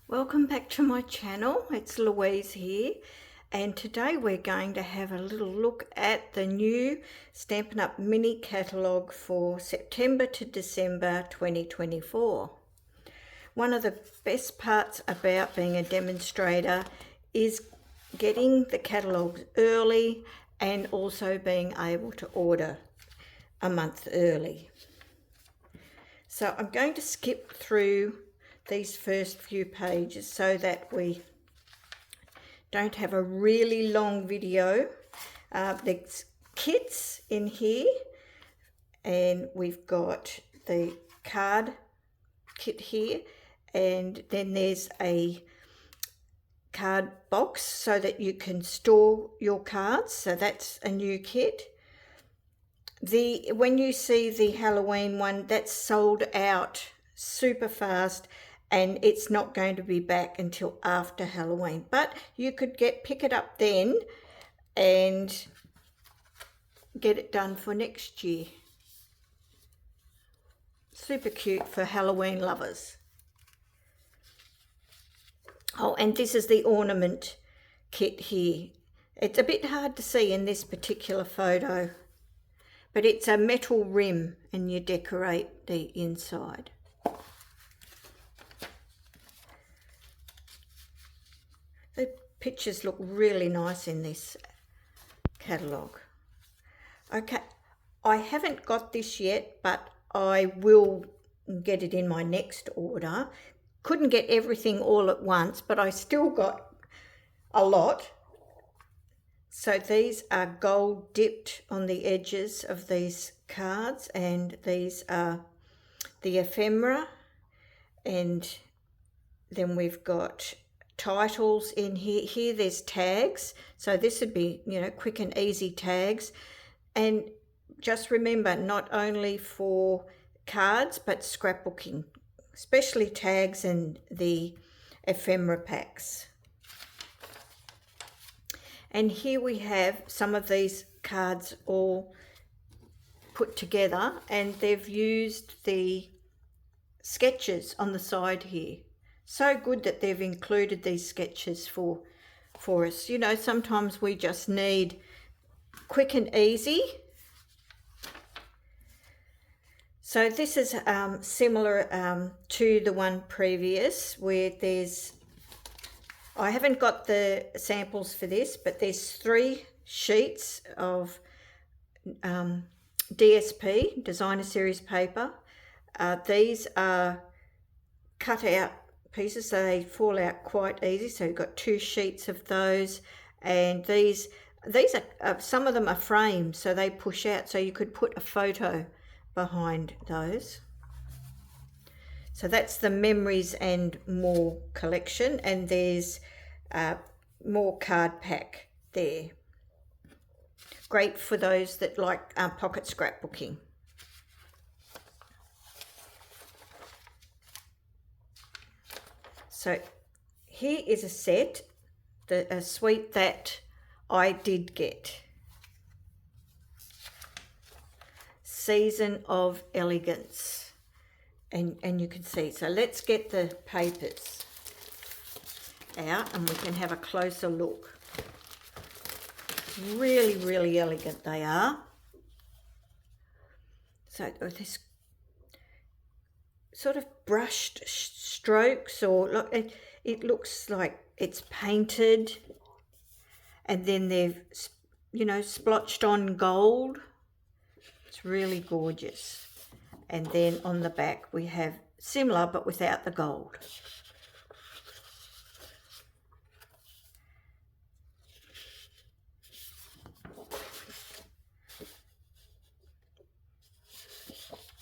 Welcome back to my channel. It's Louise here, and today we're going to have a little look at the new Stampin' Up! Mini catalogue for September to December 2024. One of the best parts about being a demonstrator is getting the catalogues early and also being able to order a month early. So I'm going to skip through these first few pages so that we don't have a really long video. There's kits in here, and we've got the card kit here, and then there's a card box so that you can store your cards, so that's a new kit. When you see the Halloween one, that's sold out super fast, and it's not going to be back until after Halloween, but you could pick it up then and get it done for next year. Super cute for Halloween lovers. Oh, and this is the ornament kit here. It's a bit hard to see in this particular photo, but it's a metal rim and you decorate the inside. The pictures look really nice in this catalogue. Okay, I haven't got this yet, but I will get it in my next order. Couldn't get everything all at once, but I still got a lot. So these are gold dipped on the edges of these cards, and these are the ephemera, and then we've got titles in here. Here there's tags, so this would be, quick and easy tags. And just remember, not only for cards but scrapbooking, especially tags and the ephemera packs. And here we have some of these cards all put together, and they've used the sketches on the side here. So good that they've included these sketches for us. Sometimes we just need quick and easy. So this is similar to the one previous, where I haven't got the samples for this, but there's 3 sheets of DSP, Designer Series paper. These are cut out pieces, so they fall out quite easy. So you've got 2 sheets of those, and these are some of them are framed, so they push out, so you could put a photo behind those. So that's the Memories and More collection, and there's more card pack there. Great for those that like pocket scrapbooking. So here is a set, a suite that I did get. Season of Elegance. And you can see. So let's get the papers out and we can have a closer look. Really, really elegant they are. So this sort of brushed strokes, or it looks like it's painted, and then they've splotched on gold. It's really gorgeous. And then on the back we have similar but without the gold.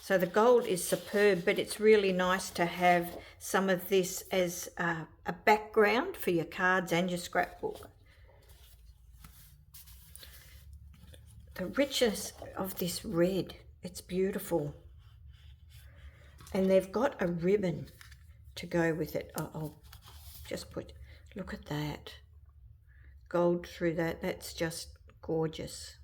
So the gold is superb, but it's really nice to have some of this as a background for your cards and your scrapbook. The richness of this red, it's beautiful. And they've got a ribbon to go with it. I'll just look at that. Gold through that, that's just gorgeous.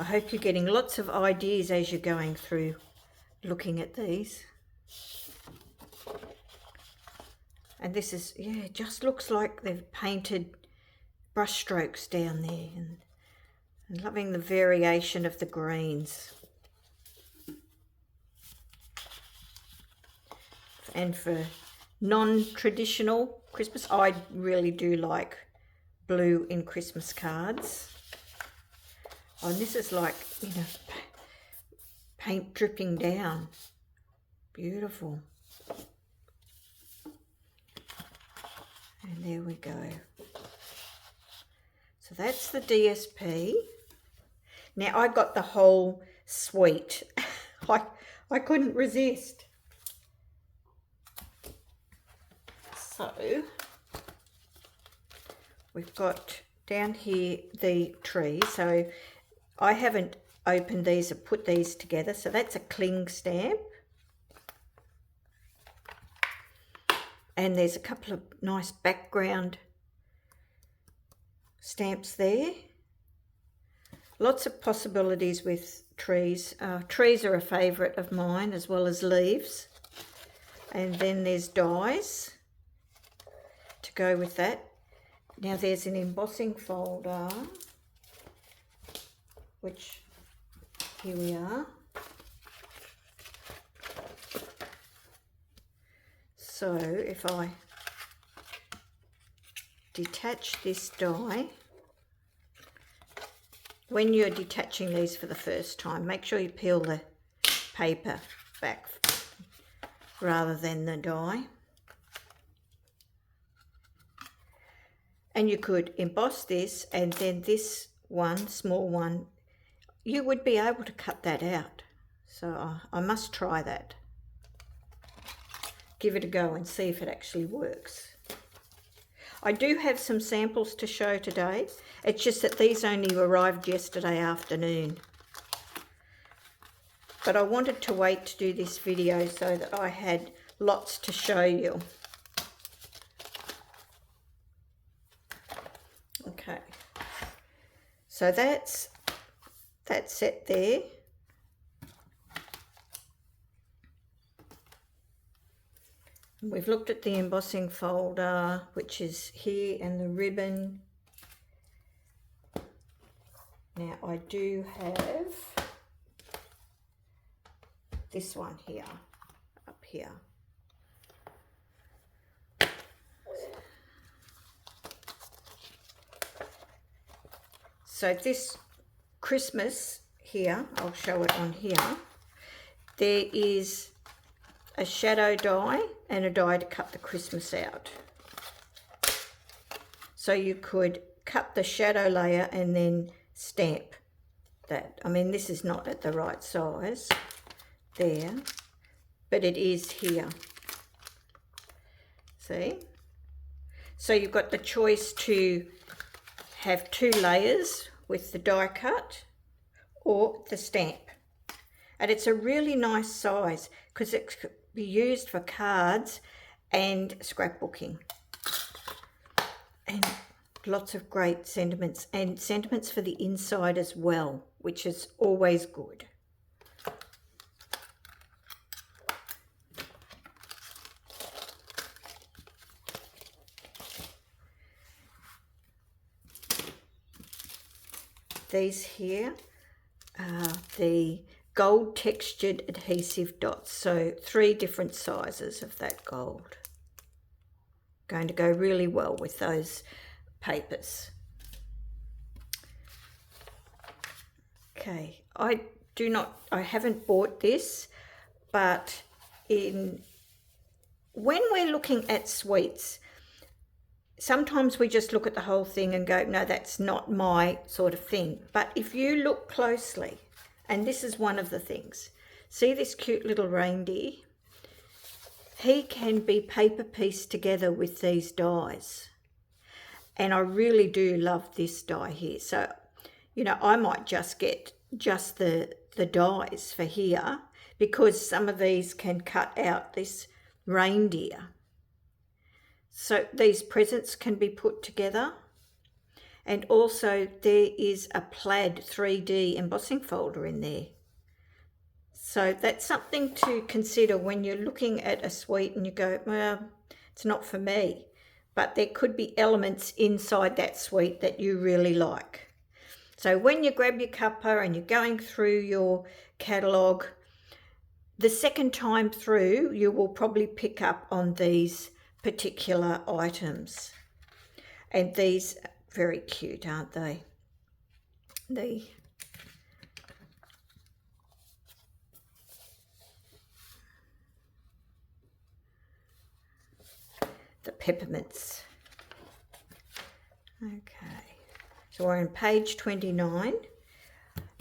I hope you're getting lots of ideas as you're going through looking at these. And this is, yeah, it just looks like they've painted brush strokes down there, and loving the variation of the greens. And for non-traditional Christmas, I really do like blue in Christmas cards. Oh, and this is like, you know, paint dripping down. Beautiful. And there we go. So that's the DSP. Now I got the whole suite. I couldn't resist. So we've got down here the tree. So I haven't opened these or put these together. So that's a cling stamp. And there's a couple of nice background stamps there. Lots of possibilities with trees. Trees are a favourite of mine, as well as leaves. And then there's dies to go with that. Now there's an embossing folder, which here we are. So if I detach this die, when you're detaching these for the first time, make sure you peel the paper back rather than the die. And you could emboss this, and then this one, small one, you would be able to cut that out. So I must try that. Give it a go and see if it actually works. I do have some samples to show today. It's just that these only arrived yesterday afternoon. But I wanted to wait to do this video so that I had lots to show you. Okay. So that's set there. We've looked at the embossing folder, which is here, and the ribbon. Now I do have this one here, up here. So this Christmas here, I'll show it on here, there is a shadow die and a die to cut the Christmas out. So you could cut the shadow layer and then stamp that. I mean, this is not at the right size there, but it is here. See? So you've got the choice to have 2 layers with the die cut or the stamp. And it's a really nice size because it could be used for cards and scrapbooking. And lots of great sentiments, and sentiments for the inside as well, which is always good. These here are the gold textured adhesive dots, so 3 different sizes of that gold. Going to go really well with those papers. Okay, I haven't bought this, but when we're looking at sweets, sometimes we just look at the whole thing and go, no, that's not my sort of thing. But if you look closely, and this is one of the things, see this cute little reindeer? He can be paper pieced together with these dies. And I really do love this die here. So, you know, I might just get just the dies for here, because some of these can cut out this reindeer. So these presents can be put together. And also there is a plaid 3D embossing folder in there. So that's something to consider when you're looking at a suite and you go, well, it's not for me. But there could be elements inside that suite that you really like. So when you grab your cuppa and you're going through your catalogue, the second time through, you will probably pick up on these particular items. And these are very cute, aren't they? The peppermints. Okay, so we're on page 29.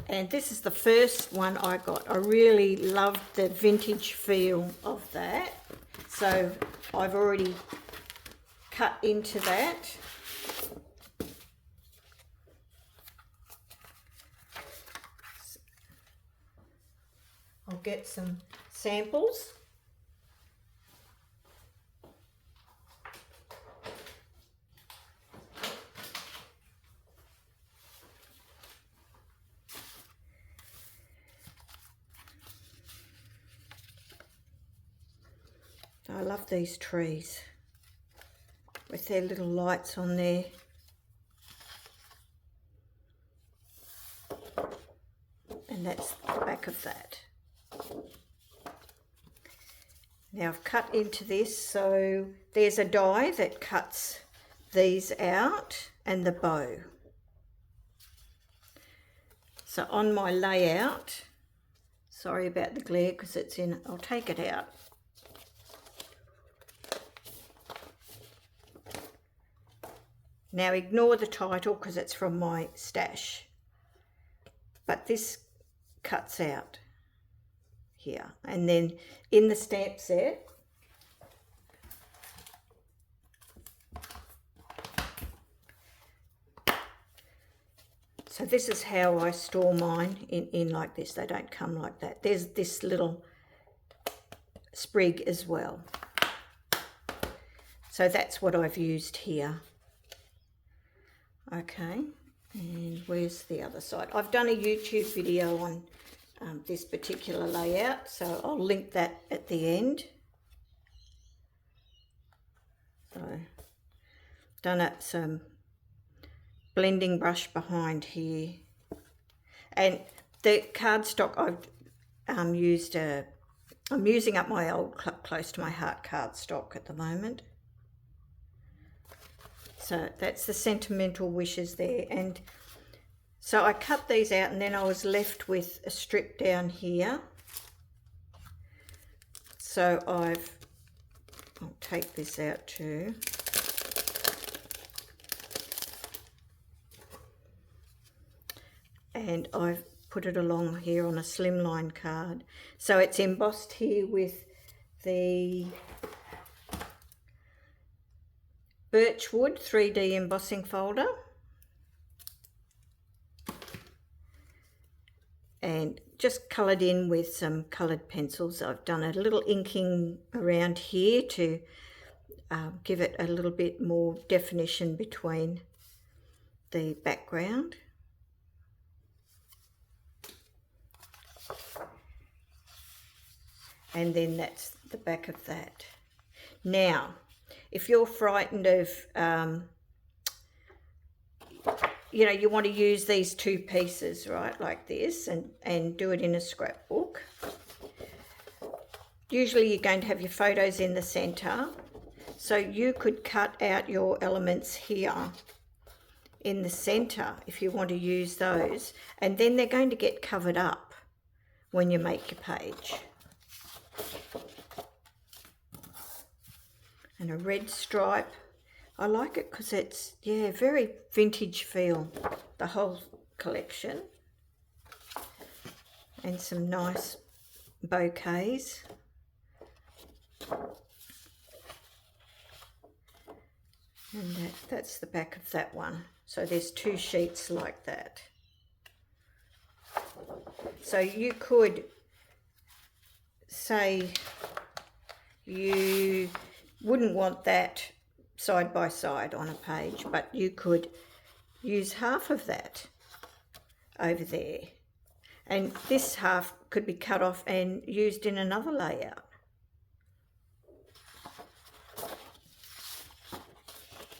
And this is the first one I got. I really loved the vintage feel of that. So I've already cut into that. I'll get some samples. I love these trees with their little lights on there. And that's the back of that. Now I've cut into this, so there's a die that cuts these out and the bow. So on my layout, sorry about the glare because it's in, I'll take it out. Now ignore the title because it's from my stash, but this cuts out here. And then in the stamp set, so this is how I store mine in like this. They don't come like that. There's this little sprig as well. So that's what I've used here. Okay, and where's the other side? I've done a YouTube video on this particular layout, so I'll link that at the end. So, done some blending brush behind here. And the cardstock I've used, I'm using up my old Close to My Heart cardstock at the moment. So that's the Sentimental Wishes there. And so I cut these out and then I was left with a strip down here. So I'll take this out too. And I've put it along here on a slimline card. So it's embossed here with the Birchwood 3D embossing folder, and just coloured in with some coloured pencils. I've done a little inking around here to give it a little bit more definition between the background. And then that's the back of that. Now, if you're frightened of, you know, you want to use these two pieces, right, like this, and do it in a scrapbook. Usually you're going to have your photos in the centre, so you could cut out your elements here in the centre if you want to use those, and then they're going to get covered up when you make your page. And a red stripe. I like it because it's, yeah, very vintage feel, the whole collection. And some nice bouquets. And that's the back of that one. So there's two sheets like that. So you could say you wouldn't want that side by side on a page, but you could use half of that over there. And this half could be cut off and used in another layout.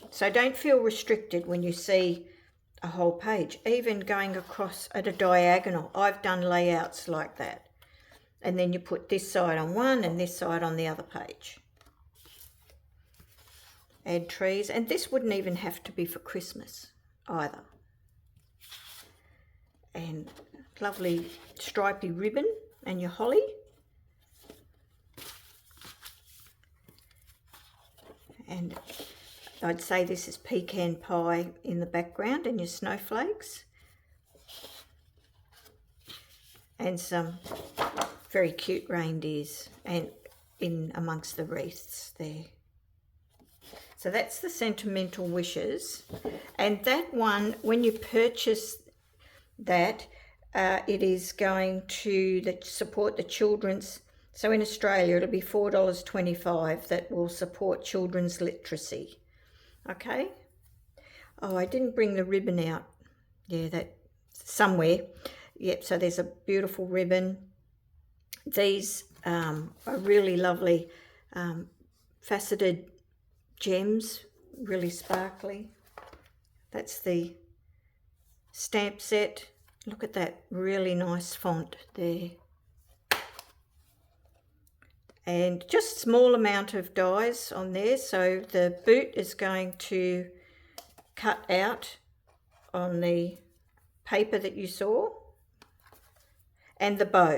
So don't feel restricted when you see a whole page, even going across at a diagonal. I've done layouts like that. And then you put this side on one and this side on the other page. Add trees, and this wouldn't even have to be for Christmas either. And lovely stripy ribbon and your holly. And I'd say this is pecan pie in the background and your snowflakes. And some very cute reindeers and in amongst the wreaths there. So that's the Sentimental Wishes. And that one, when you purchase that, it is going to support the children's. So in Australia, it'll be $4.25 that will support children's literacy. Okay. Oh, I didn't bring the ribbon out. Yeah, that somewhere. Yep, so there's a beautiful ribbon. These are really lovely faceted gems, really sparkly. That's the stamp set. Look at that really nice font there. And just small amount of dies on there, so the boot is going to cut out on the paper that you saw, and the bow.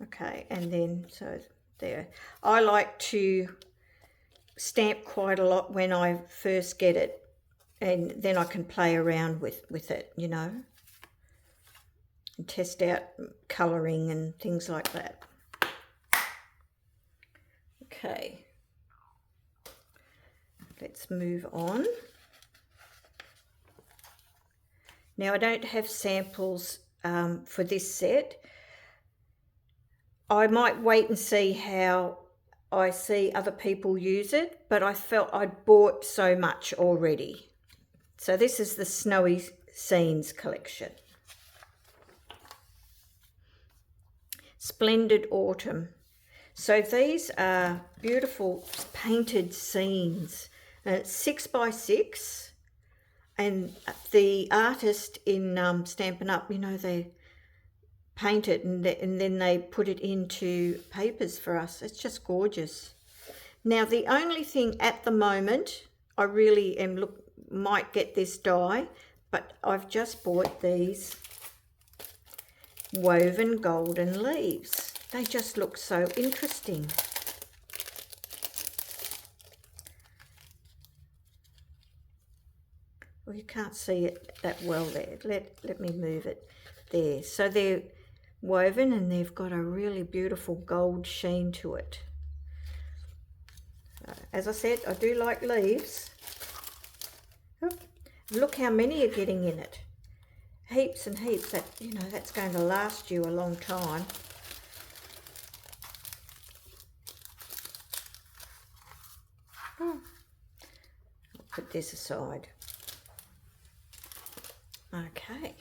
Okay, and then so there. I like to stamp quite a lot when I first get it, and then I can play around with it, you know, and test out colouring and things like that. Okay, let's move on. Now I don't have samples for this set. I might wait and see how I see other people use it, but I felt I'd bought so much already. So this is the Snowy Scenes collection. Splendid Autumn. So these are beautiful painted scenes. And it's 6 by 6. And the artist in Stampin' Up, you know, they paint it and then they put it into papers for us. It's just gorgeous. Now the only thing at the moment, I really might get this die, but I've just bought these woven golden leaves. They just look so interesting. Well, you can't see it that well there. Let me move it there. So they're woven and they've got a really beautiful gold sheen to it. As I said, I do like leaves. Oh, look how many are getting in it. Heaps and heaps. That, you know, that's going to last you a long time. I'll put this aside. Okay.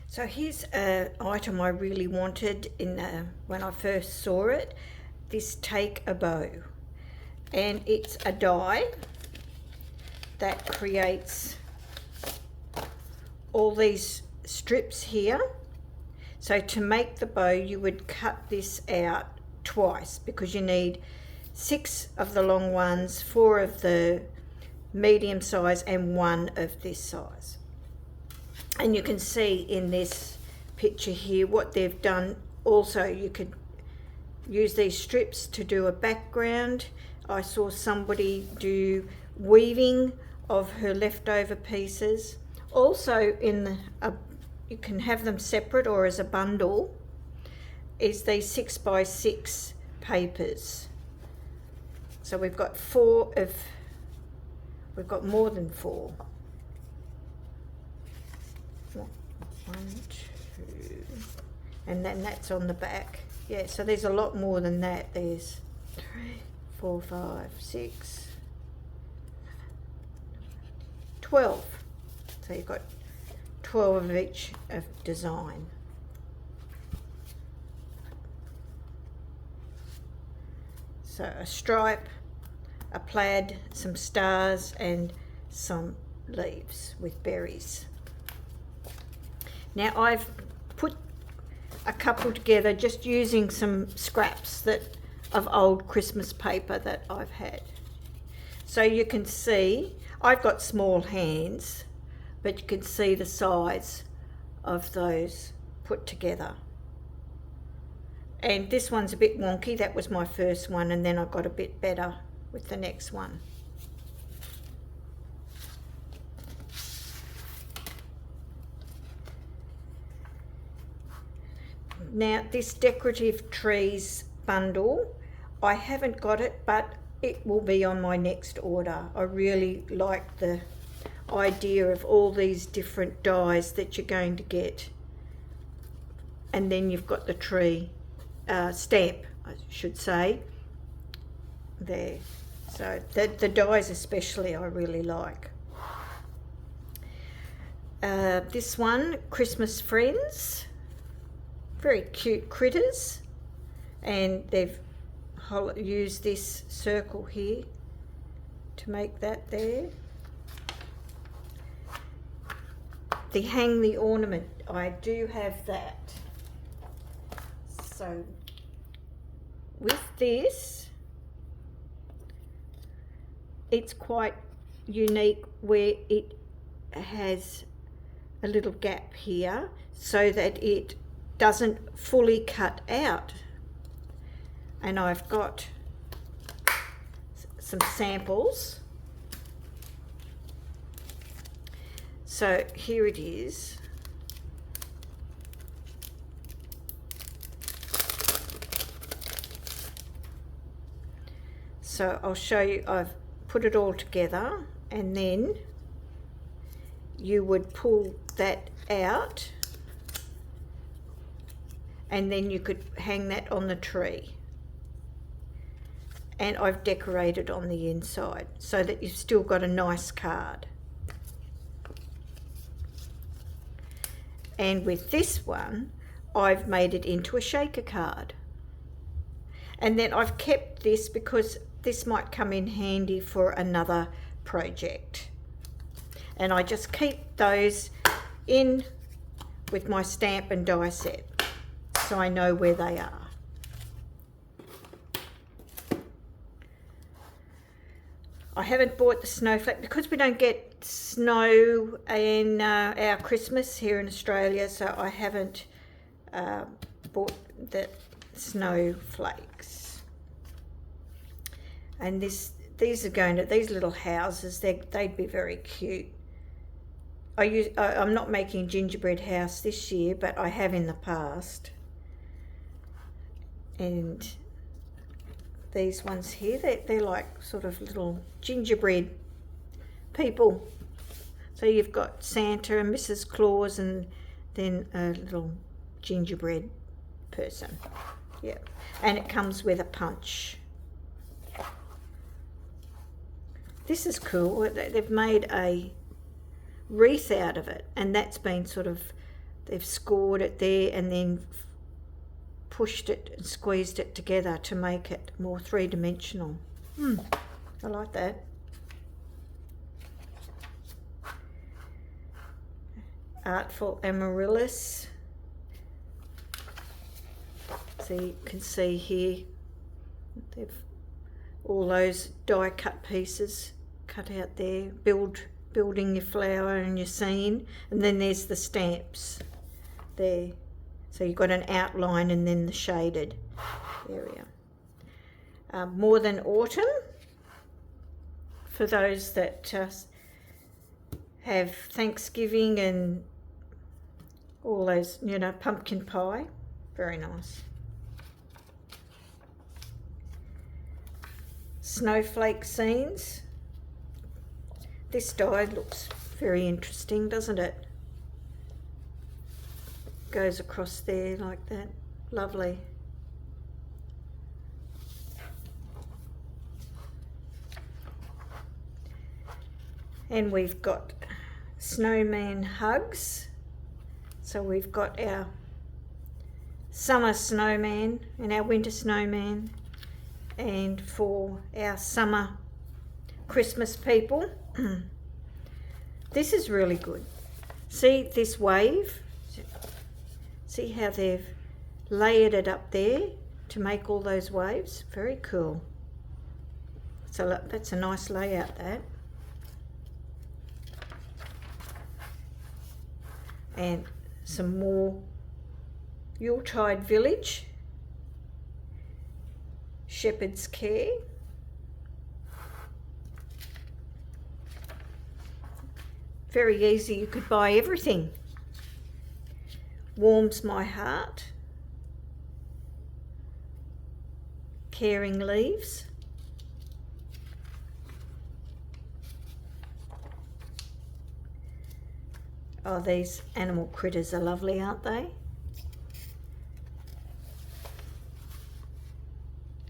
So here's an item I really wanted when I first saw it. This Take a Bow. And it's a die that creates all these strips here. So to make the bow, you would cut this out twice because you need 6 of the long ones, 4 of the medium size and 1 of this size. And you can see in this picture here what they've done. Also, you could use these strips to do a background. I saw somebody do weaving of her leftover pieces. Also, you can have them separate or as a bundle, is these 6 by 6 papers. So we've got we've got more than 4. 1, 2, and then that's on the back. Yeah, so there's a lot more than that. There's 3, 4, 5, 6, 12. So you've got 12 of each of design. So a stripe, a plaid, some stars and some leaves with berries. Now I've put a couple together just using some scraps of old Christmas paper that I've had. So you can see, I've got small hands, but you can see the size of those put together. And this one's a bit wonky, that was my first one, and then I got a bit better with the next one. Now this Decorative Trees bundle, I haven't got it, but it will be on my next order. I really like the idea of all these different dies that you're going to get. And then you've got the tree stamp, I should say, there. So the dies especially I really like. This one, Christmas Friends, very cute critters, and they've used this circle here to make that there. The hang the ornament, I do have that. So with this, it's quite unique where it has a little gap here so that it doesn't fully cut out. And I've got some samples. So here it is. So I'll show you, I've put it all together, and then you would pull that out and then you could hang that on the tree. And I've decorated on the inside so that you've still got a nice card. And with this one, I've made it into a shaker card. And then I've kept this because this might come in handy for another project. And I just keep those in with my stamp and die set so I know where they are. I haven't bought the snowflake because we don't get snow in our Christmas here in Australia, so I haven't bought the snowflakes. And these are going to, these little houses, they'd be very cute. I'm not making gingerbread house this year, but I have in the past. And these ones here, they're like sort of little gingerbread people. So you've got Santa and Mrs. Claus and then a little gingerbread person. Yeah, and it comes with a punch. This is cool. They've made a wreath out of it, and that's been sort of, they've scored it there and then pushed it and squeezed it together to make it more three-dimensional. I like that. Artful Amaryllis. So you can see here, they've all those die cut pieces cut out there, building your flower and your scene, and then there's the stamps there. So you've got an outline and then the shaded area. More Than Autumn, for those that have Thanksgiving and all those, you know, pumpkin pie, very nice. Snowflake Scenes. This die looks very interesting, doesn't it? Goes across there like that. Lovely. And we've got Snowman Hugs. So we've got our summer snowman and our winter snowman, and for our summer Christmas people. This is really good. See this wave? See how they've layered it up there to make all those waves? Very cool. So that's a nice layout, that. And some more Yuletide Village, Shepherd's Care. Very easy, you could buy everything. Warms My Heart, Caring Leaves, oh, these animal critters are lovely, aren't they?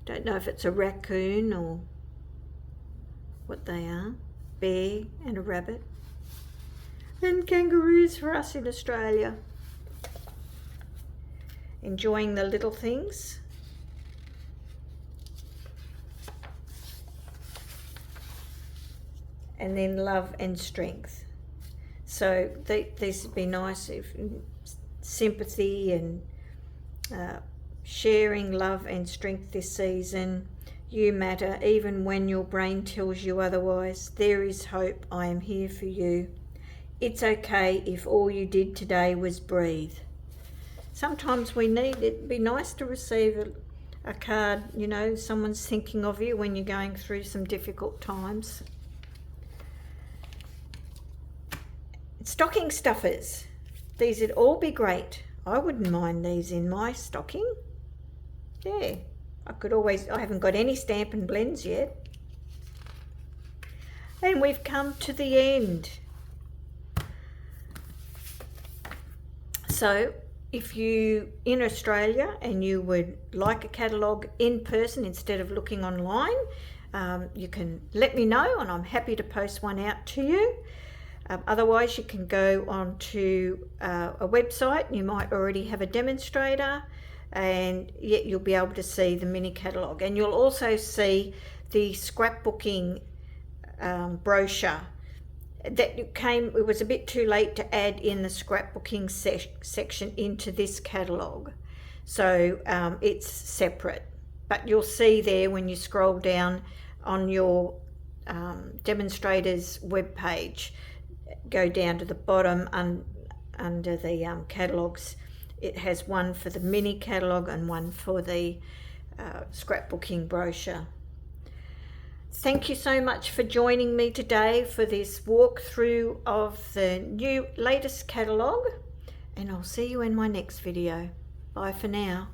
Don't know if it's a raccoon or what they are. Bear and a rabbit. And kangaroos for us in Australia. Enjoying the little things. And then Love and Strength. So these would be nice if sympathy and sharing love and strength this season. You matter even when your brain tells you otherwise. There is hope. I am here for you. It's okay if all you did today was breathe. Sometimes we need, it'd be nice to receive a card, you know, someone's thinking of you when you're going through some difficult times. Stocking stuffers. These would all be great. I wouldn't mind these in my stocking. Yeah, I haven't got any Stampin' Blends yet. And we've come to the end. So if you in Australia and you would like a catalogue in person instead of looking online, you can let me know and I'm happy to post one out to you. Otherwise you can go on to a website. You might already have a demonstrator, and yet you'll be able to see the mini catalogue, and you'll also see the scrapbooking brochure that it was a bit too late to add in the scrapbooking section into this catalogue, so it's separate, but you'll see there when you scroll down on your demonstrator's web page, go down to the bottom under the catalogues. It has one for the mini catalogue and one for the scrapbooking brochure. Thank you so much for joining me today for this walkthrough of the latest catalogue, and I'll see you in my next video. Bye for now.